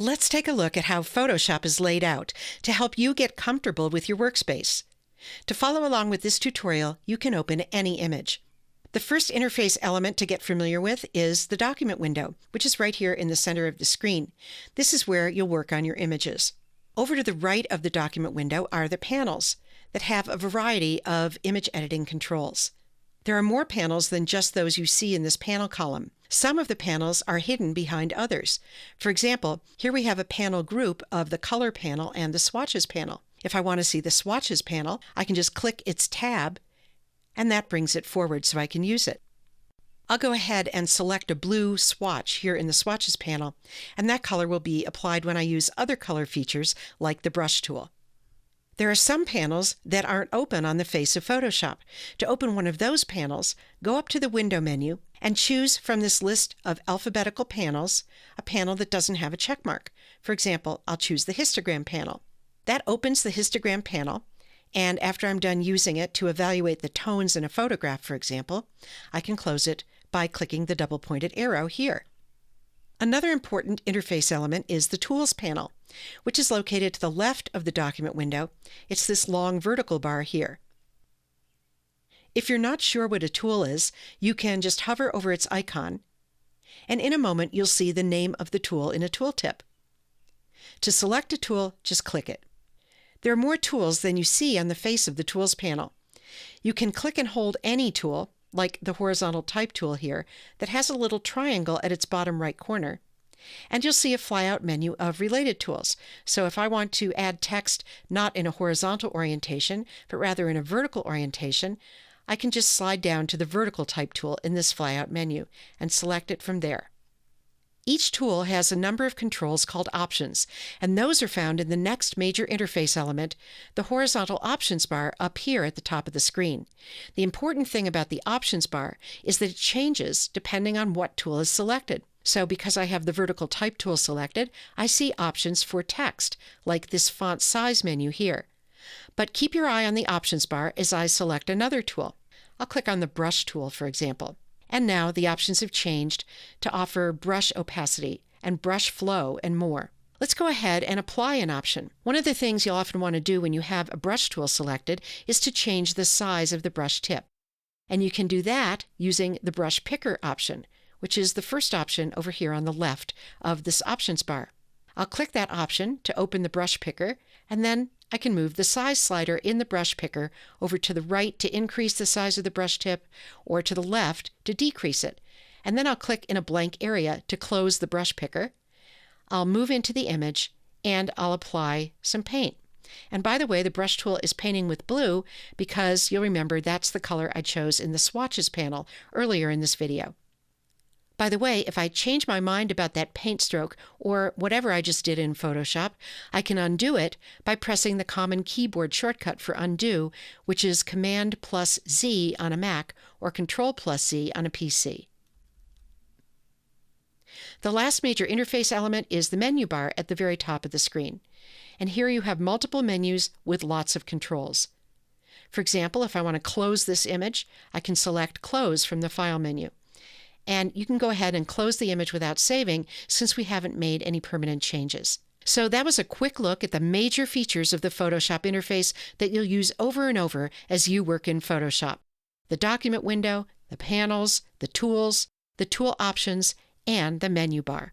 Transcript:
Let's take a look at how Photoshop is laid out to help you get comfortable with your workspace. To follow along with this tutorial, you can open any image. The first interface element to get familiar with is the document window, which is right here in the center of the screen. This is where you'll work on your images. Over to the right of the document window are the panels that have a variety of image editing controls. There are more panels than just those you see in this panel column. Some of the panels are hidden behind others. For example, here we have a panel group of the color panel and the swatches panel. If I want to see the swatches panel, I can just click its tab, and that brings it forward so I can use it. I'll go ahead and select a blue swatch here in the swatches panel, and that color will be applied when I use other color features like the brush tool. There are some panels that aren't open on the face of Photoshop. To open one of those panels, go up to the window menu and choose from this list of alphabetical panels a panel that doesn't have a check mark. For example, I'll choose the histogram panel. That opens the histogram panel, and after I'm done using it to evaluate the tones in a photograph, for example, I can close it by clicking the double-pointed arrow here. Another important interface element is the Tools panel, which is located to the left of the document window. It's this long vertical bar here. If you're not sure what a tool is, you can just hover over its icon, and in a moment you'll see the name of the tool in a tooltip. To select a tool, just click it. There are more tools than you see on the face of the Tools panel. You can click and hold any tool, like the horizontal type tool here, that has a little triangle at its bottom right corner. And you'll see a flyout menu of related tools. So if I want to add text not in a horizontal orientation, but rather in a vertical orientation, I can just slide down to the vertical type tool in this flyout menu and select it from there. Each tool has a number of controls called options, and those are found in the next major interface element, the horizontal options bar up here at the top of the screen. The important thing about the options bar is that it changes depending on what tool is selected. So because I have the vertical type tool selected, I see options for text, like this font size menu here. But keep your eye on the options bar as I select another tool. I'll click on the brush tool, for example. And now the options have changed to offer brush opacity and brush flow and more. Let's go ahead and apply an option. One of the things you'll often want to do when you have a brush tool selected is to change the size of the brush tip. And you can do that using the brush picker option, which is the first option over here on the left of this options bar. I'll click that option to open the brush picker, and then I can move the size slider in the brush picker over to the right to increase the size of the brush tip, or to the left to decrease it. And then I'll click in a blank area to close the brush picker. I'll move into the image and I'll apply some paint. And by the way, the brush tool is painting with blue because you'll remember that's the color I chose in the swatches panel earlier in this video. By the way, if I change my mind about that paint stroke or whatever I just did in Photoshop, I can undo it by pressing the common keyboard shortcut for undo, which is Command+Z on a Mac or Control+Z on a PC. The last major interface element is the menu bar at the very top of the screen. And here you have multiple menus with lots of controls. For example, if I want to close this image, I can select Close from the File menu. And you can go ahead and close the image without saving since we haven't made any permanent changes. So that was a quick look at the major features of the Photoshop interface that you'll use over and over as you work in Photoshop. The document window, the panels, the tools, the tool options, and the menu bar.